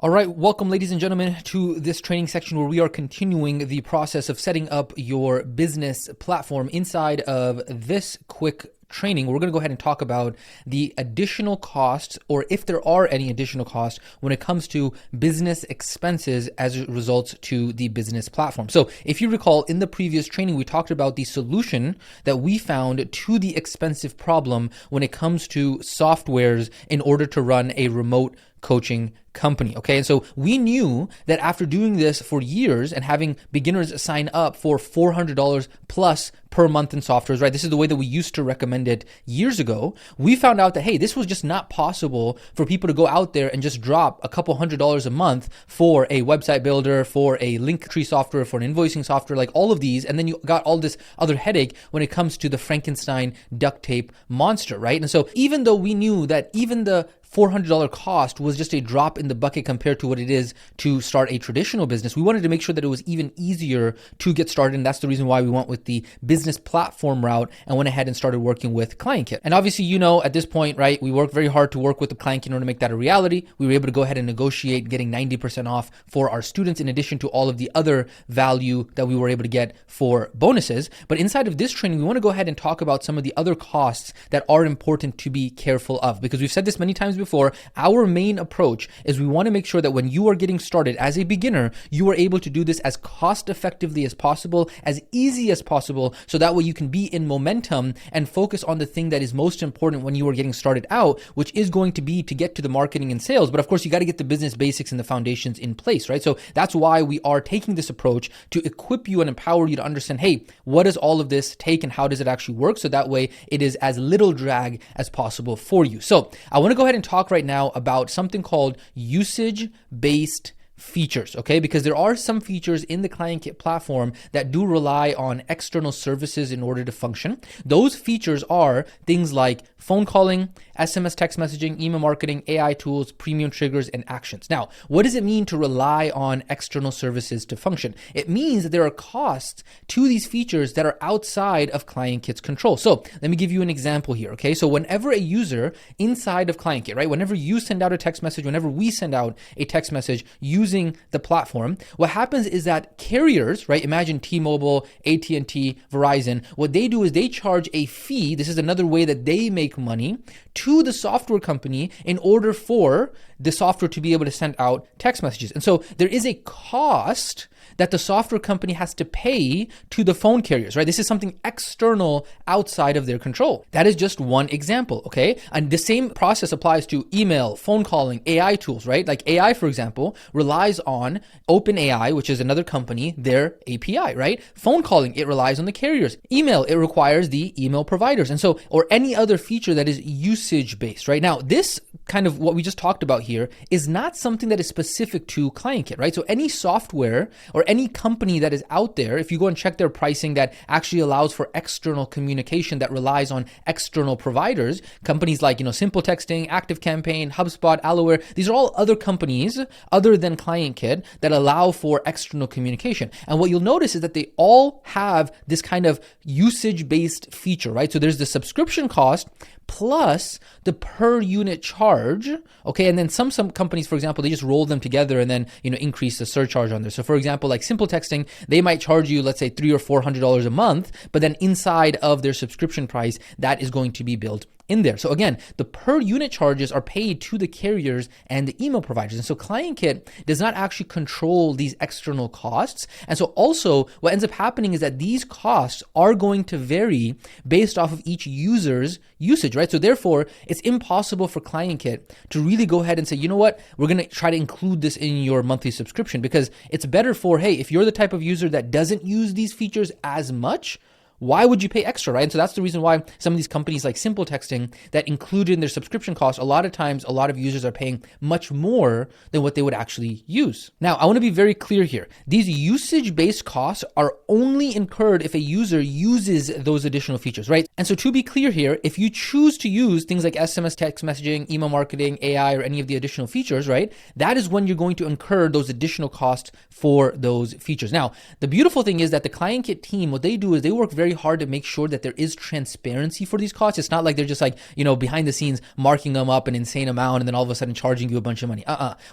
All right, welcome ladies and gentlemen to this training section where we are continuing the process of setting up your business platform. Inside of this quick training, we're going to go ahead and talk about the additional costs, or if there are any additional costs when it comes to business expenses as it results to the business platform. So if you recall, in the previous training, we talked about the solution that we found to the expensive problem when it comes to softwares in order to run a remote coaching company. Okay. And so we knew that after doing this for years and having beginners sign up for $400 plus per month in softwares, right? This is the way that we used to recommend it years ago. We found out that, hey, this was just not possible for people to go out there and just drop a couple $100s a month for a website builder, for a Linktree software, for an invoicing software, like all of these. And then you got all this other headache when it comes to the Frankenstein duct tape monster, right? And so even though we knew that even the $400 cost was just a drop in the bucket compared to what it is to start a traditional business, we wanted to make sure that it was even easier to get started. And that's the reason why we went with the business platform route and went ahead and started working with ClientKit. And obviously, you know, at this point, right, we worked very hard to work with the ClientKit in order to make that a reality. We were able to go ahead and negotiate getting 90% off for our students, in addition to all of the other value that we were able to get for bonuses. But inside of this training, we want to go ahead and talk about some of the other costs that are important to be careful of, because we've said this many times before. Our main approach is we want to make sure that when you are getting started as a beginner, you are able to do this as cost effectively as possible, as easy as possible, so that way you can be in momentum and focus on the thing that is most important when you are getting started out, which is going to be to get to the marketing and sales. But of course, you got to get the business basics and the foundations in place, right? So that's why we are taking this approach to equip you and empower you to understand, hey, what does all of this take and how does it actually work? So that way it is as little drag as possible for you. So I want to go ahead and talk right now about something called usage-based features, okay? Because there are some features in the ClientKit platform that do rely on external services in order to function. Those features are things like phone calling, SMS text messaging, email marketing, AI tools, premium triggers, and actions. Now, what does it mean to rely on external services to function? It means that there are costs to these features that are outside of ClientKit's control. So let me give you an example here, okay? So whenever a user inside of ClientKit, right, whenever you send out a text message, whenever we send out a text message using the platform, what happens is that carriers, right, imagine T-Mobile, AT&T, Verizon, what they do is they charge a fee. This is another way that they make money to the software company in order for the software to be able to send out text messages. And so there is a cost that the software company has to pay to the phone carriers, right? This is something external outside of their control. That is just one example, okay? And the same process applies to email, phone calling, AI tools, right? Like AI, for example, relies on OpenAI, which is another company, their API, right? Phone calling, it relies on the carriers. Email, it requires the email providers. And so, or any other feature that is usage-based, right? Now, this kind of what we just talked about here is not something that is specific to ClientKit, right? So any software or any company that is out there, if you go and check their pricing that actually allows for external communication that relies on external providers, companies like, Simple Texting, ActiveCampaign, HubSpot, Alloware, these are all other companies other than ClientKit that allow for external communication. And what you'll notice is that they all have this kind of usage-based feature, right? So there's the subscription cost plus the per unit charge, okay? And then some companies, for example, they just roll them together and then, increase the surcharge on there. So for example, like Simple Texting, they might charge you, let's say $300 or $400 a month, but then inside of their subscription price, that is going to be built in there. So again, the per unit charges are paid to the carriers and the email providers. And so ClientKit does not actually control these external costs. And so also what ends up happening is that these costs are going to vary based off of each user's usage, right? So therefore, it's impossible for ClientKit to really go ahead and say, you know what, we're going to try to include this in your monthly subscription, because it's better for, hey, if you're the type of user that doesn't use these features as much, why would you pay extra, right? And so that's the reason why some of these companies like Simple Texting that included in their subscription costs, a lot of times, a lot of users are paying much more than what they would actually use. Now, I want to be very clear here. These usage-based costs are only incurred if a user uses those additional features, right? And so to be clear here, if you choose to use things like SMS text messaging, email marketing, AI, or any of the additional features, right? That is when you're going to incur those additional costs for those features. Now, the beautiful thing is that the ClientKit team, what they do is they work very very hard to make sure that there is transparency for these costs. It's not like they're just like, behind the scenes marking them up an insane amount and then all of a sudden charging you a bunch of money.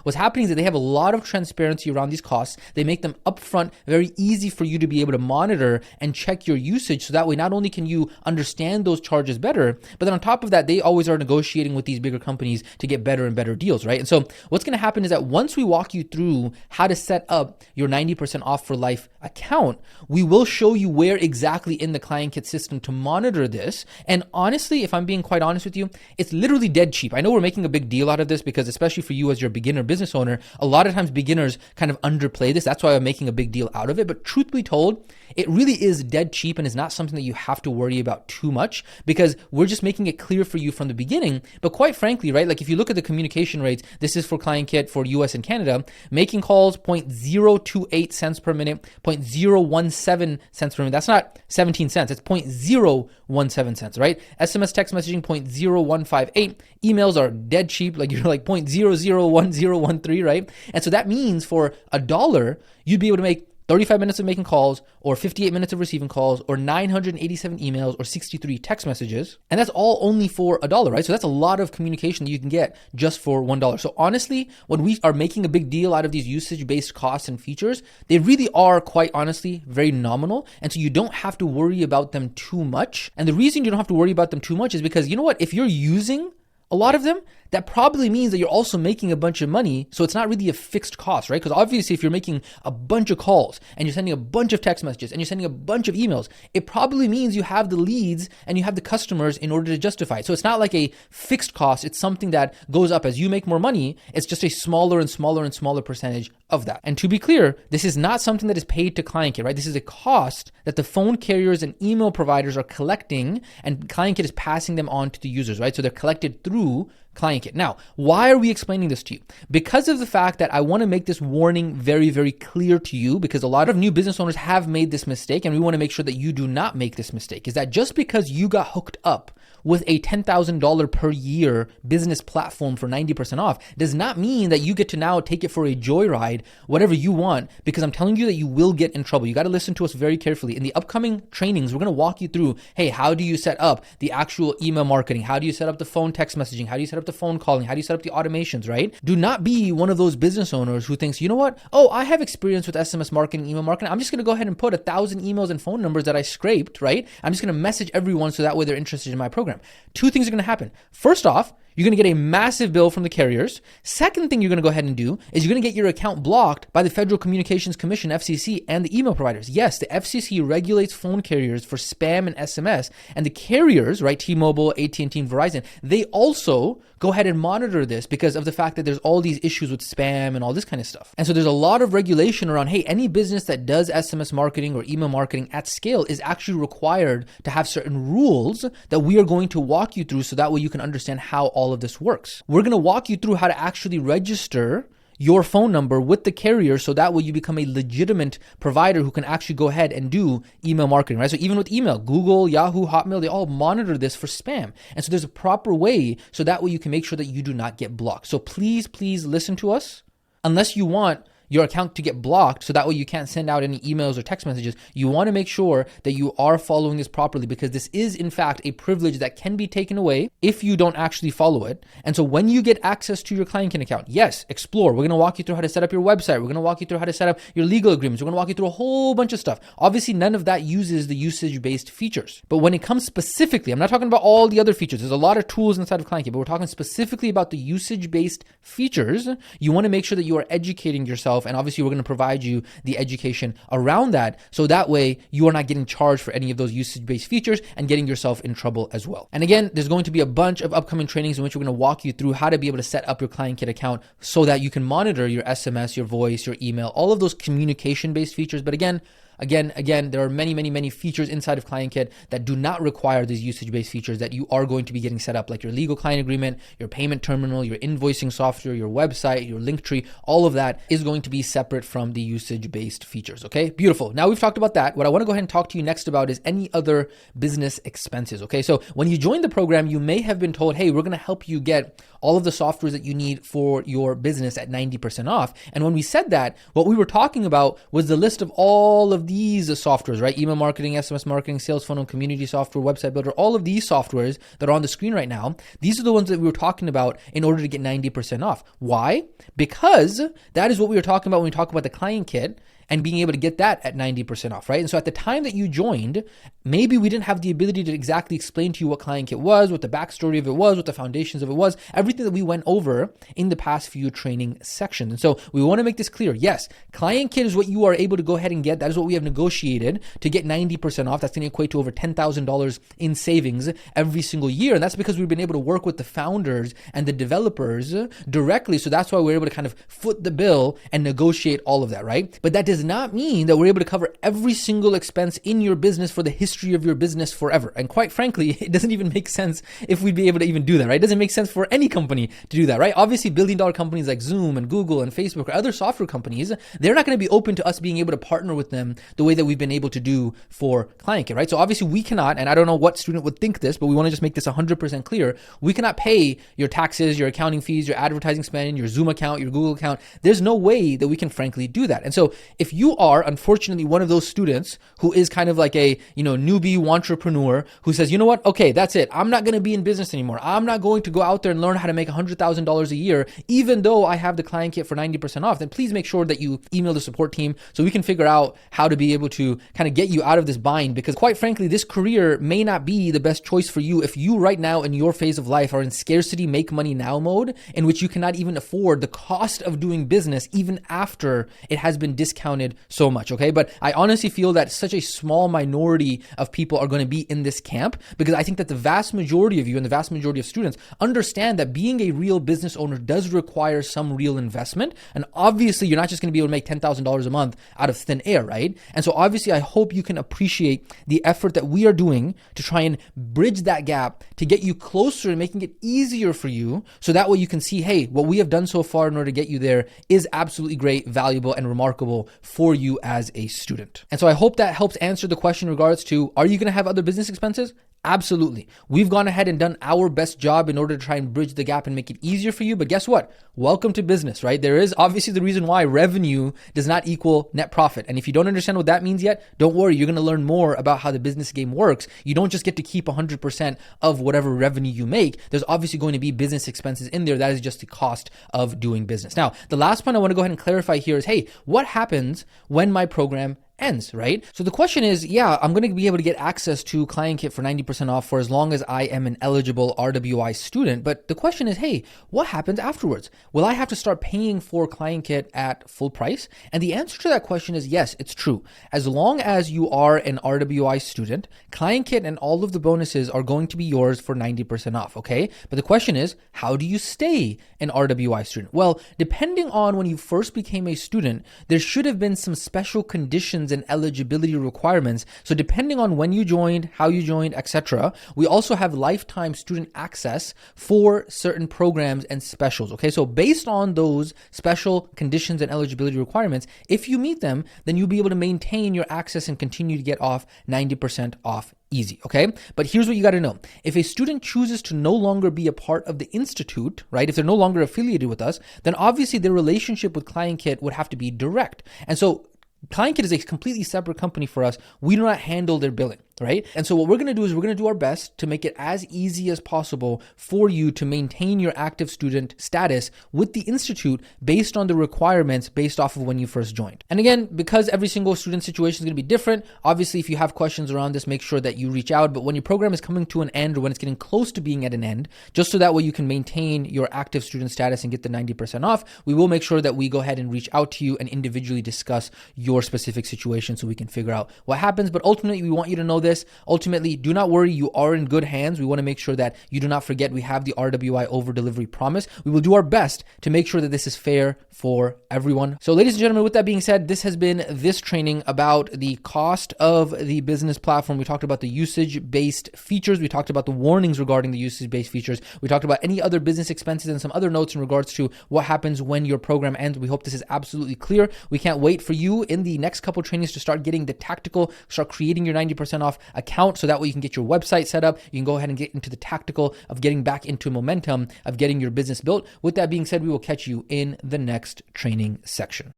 What's happening is that they have a lot of transparency around these costs. They make them upfront very easy for you to be able to monitor and check your usage. So that way, not only can you understand those charges better, but then on top of that, they always are negotiating with these bigger companies to get better and better deals, right? And so what's going to happen is that once we walk you through how to set up your 90% off for life account, we will show you where exactly in the ClientKit system to monitor this. And honestly, if I'm being quite honest with you, it's literally dead cheap. I know we're making a big deal out of this because especially for you as your beginner business owner, a lot of times beginners kind of underplay this. That's why I'm making a big deal out of it. But truth be told, it really is dead cheap and is not something that you have to worry about too much because we're just making it clear for you from the beginning. But quite frankly, right, like if you look at the communication rates, this is for ClientKit for US and Canada, making calls 0.028 cents per minute, 0.017 cents per minute. That's not 17 cents. It's 0.017 cents, right? SMS text messaging 0.0158. Emails are dead cheap. Like you're like 0.001013, right? And so that means for $1, you'd be able to make 35 minutes of making calls or 58 minutes of receiving calls or 987 emails or 63 text messages. And that's all only for $1, right? So that's a lot of communication that you can get just for $1. So honestly, when we are making a big deal out of these usage-based costs and features, they really are quite honestly very nominal. And so you don't have to worry about them too much. And the reason you don't have to worry about them too much is because you know what? If you're using a lot of them, that probably means that you're also making a bunch of money. So it's not really a fixed cost, right? Because obviously if you're making a bunch of calls and you're sending a bunch of text messages and you're sending a bunch of emails, it probably means you have the leads and you have the customers in order to justify it. So it's not like a fixed cost. It's something that goes up as you make more money. It's just a smaller and smaller and smaller percentage of that. And to be clear, this is not something that is paid to ClientKit, right? This is a cost that the phone carriers and email providers are collecting and ClientKit is passing them on to the users, right? So they're collected through ClientKit. Now, why are we explaining this to you? Because of the fact that I want to make this warning very, very clear to you because a lot of new business owners have made this mistake and we want to make sure that you do not make this mistake. Is that just because you got hooked up with a $10,000 per year business platform for 90% off does not mean that you get to now take it for a joyride, whatever you want, because I'm telling you that you will get in trouble. You got to listen to us very carefully. In the upcoming trainings, we're going to walk you through, hey, how do you set up the actual email marketing? How do you set up the phone text messaging? How do you set up the phone calling? How do you set up the automations, right? Do not be one of those business owners who thinks, you know what? Oh, I have experience with SMS marketing, email marketing. I'm just going to go ahead and put 1,000 emails and phone numbers that I scraped, right? I'm just going to message everyone so that way they're interested in my program. Two things are going to happen. First off, you're going to get a massive bill from the carriers. Second thing you're going to go ahead and do is you're going to get your account blocked by the Federal Communications Commission, FCC, and the email providers. Yes, the FCC regulates phone carriers for spam and SMS, and the carriers, right, T-Mobile, AT&T, and Verizon, they also go ahead and monitor this because of the fact that there's all these issues with spam and all this kind of stuff. And so there's a lot of regulation around, hey, any business that does SMS marketing or email marketing at scale is actually required to have certain rules that we are going to walk you through so that way you can understand how all of this works. We're going to walk you through how to actually register your phone number with the carrier so that way you become a legitimate provider who can actually go ahead and do email marketing, right? So even with email, Google, Yahoo, Hotmail, they all monitor this for spam. And so there's a proper way so that way you can make sure that you do not get blocked. So please listen to us. Unless you want your account to get blocked so that way you can't send out any emails or text messages, you want to make sure that you are following this properly because this is in fact a privilege that can be taken away if you don't actually follow it. And so when you get access to your ClientKit account, yes, explore. We're going to walk you through how to set up your website. We're going to walk you through how to set up your legal agreements. We're going to walk you through a whole bunch of stuff. Obviously, none of that uses the usage-based features. But when it comes specifically, I'm not talking about all the other features. There's a lot of tools inside of ClientKit, but we're talking specifically about the usage-based features. You want to make sure that you are educating yourself. And obviously, we're going to provide you the education around that. So that way you are not getting charged for any of those usage-based features and getting yourself in trouble as well. And again, there's going to be a bunch of upcoming trainings in which we're going to walk you through how to be able to set up your ClientKit account so that you can monitor your SMS, your voice, your email, all of those communication-based features. But again, there are many features inside of ClientKit that do not require these usage-based features that you are going to be getting set up, like your legal client agreement, your payment terminal, your invoicing software, your website, your Linktree. All of that is going to be separate from the usage-based features, okay? Beautiful. Now we've talked about that. What I want to go ahead and talk to you next about is any other business expenses, okay? So when you join the program, you may have been told, hey, we're going to help you get all of the softwares that you need for your business at 90% off. And when we said that, what we were talking about was the list of all of of these softwares, right? Email marketing, SMS marketing, sales funnel, community software, website builder, all of these softwares that are on the screen right now, these are the ones that we were talking about in order to get 90% off. Why? Because that is what we were talking about when we talk about the client kit and being able to get that at 90% off, right? And so at the time that you joined, maybe we didn't have the ability to exactly explain to you what Client Kit was, what the backstory of it was, what the foundations of it was, everything that we went over in the past few training sections. And so we want to make this clear. Yes, Client Kit is what you are able to go ahead and get. That is what we have negotiated to get 90% off. That's going to equate to over $10,000 in savings every single year. And that's because we've been able to work with the founders and the developers directly. So that's why we're able to kind of foot the bill and negotiate all of that, right? But that does not mean that we're able to cover every single expense in your business for the history of your business forever. And quite frankly, it doesn't even make sense if we'd be able to even do that, right? It doesn't make sense for any company to do that, right? Obviously, billion-dollar companies like Zoom and Google and Facebook or other software companies, they're not going to be open to us being able to partner with them the way that we've been able to do for Client Kit, right? So obviously we cannot, and I don't know what student would think this, but we want to just make this 100% clear. We cannot pay your taxes, your accounting fees, your advertising spend, your Zoom account, your Google account. There's no way that we can frankly do that. And so if you are unfortunately one of those students who is kind of like a, newbie entrepreneur who says, you know what? Okay, that's it. I'm not going to be in business anymore. I'm not going to go out there and learn how to make $100,000 a year, even though I have the Client Kit for 90% off. Then please make sure that you email the support team so we can figure out how to be able to kind of get you out of this bind, because quite frankly, this career may not be the best choice for you if you right now in your phase of life are in scarcity, make money now mode, in which you cannot even afford the cost of doing business even after it has been discounted so much, okay? But I honestly feel that such a small minority of people are going to be in this camp, because I think that the vast majority of you and the vast majority of students understand that being a real business owner does require some real investment. And obviously, you're not just going to be able to make $10,000 a month out of thin air, right? And so obviously, I hope you can appreciate the effort that we are doing to try and bridge that gap to get you closer and making it easier for you. So that way you can see, hey, what we have done so far in order to get you there is absolutely great, valuable, and remarkable for you as a student. And so I hope that helps answer the question in regards to, are you going to have other business expenses? Absolutely. We've gone ahead and done our best job in order to try and bridge the gap and make it easier for you. But guess what? Welcome to business, right? There is obviously the reason why revenue does not equal net profit. And if you don't understand what that means yet, don't worry. You're going to learn more about how the business game works. You don't just get to keep 100% of whatever revenue you make. There's obviously going to be business expenses in there. That is just the cost of doing business. Now, the last point I want to go ahead and clarify here is, hey, what happens when my program ends, right? So the question is, yeah, I'm going to be able to get access to Client Kit for 90% off for as long as I am an eligible RWI student. But the question is, hey, what happens afterwards? Will I have to start paying for Client Kit at full price? And the answer to that question is yes, it's true. As long as you are an RWI student, Client Kit and all of the bonuses are going to be yours for 90% off, okay? But the question is, how do you stay an RWI student? Well, depending on when you first became a student, there should have been some special conditions and eligibility requirements. So depending on when you joined, how you joined, etc., we also have lifetime student access for certain programs and specials. Okay, so based on those special conditions and eligibility requirements, if you meet them, then you'll be able to maintain your access and continue to get off 90% off easy, okay? But here's what you got to know. If a student chooses to no longer be a part of the institute, right, if they're no longer affiliated with us, then obviously their relationship with Client Kit would have to be direct. And so Client Kit is a completely separate company for us. We do not handle their billing, right? And so what we're going to do is we're going to do our best to make it as easy as possible for you to maintain your active student status with the institute based on the requirements based off of when you first joined. And again, because every single student situation is going to be different, obviously if you have questions around this, make sure that you reach out. But when your program is coming to an end or when it's getting close to being at an end, just so that way you can maintain your active student status and get the 90% off, we will make sure that we go ahead and reach out to you and individually discuss your specific situation so we can figure out what happens. But ultimately, we want you to know this. Ultimately, do not worry. You are in good hands. We want to make sure that you do not forget we have the RWI over delivery promise. We will do our best to make sure that this is fair for everyone. So ladies and gentlemen, with that being said, this has been this training about the cost of the business platform. We talked about the usage-based features. We talked about the warnings regarding the usage-based features. We talked about any other business expenses and some other notes in regards to what happens when your program ends. We hope this is absolutely clear. We can't wait for you in the next couple trainings to start getting the tactical, start creating your 90% off account so that way you can get your website set up. You can go ahead and get into the tactical of getting back into momentum of getting your business built. With that being said, we will catch you in the next training section.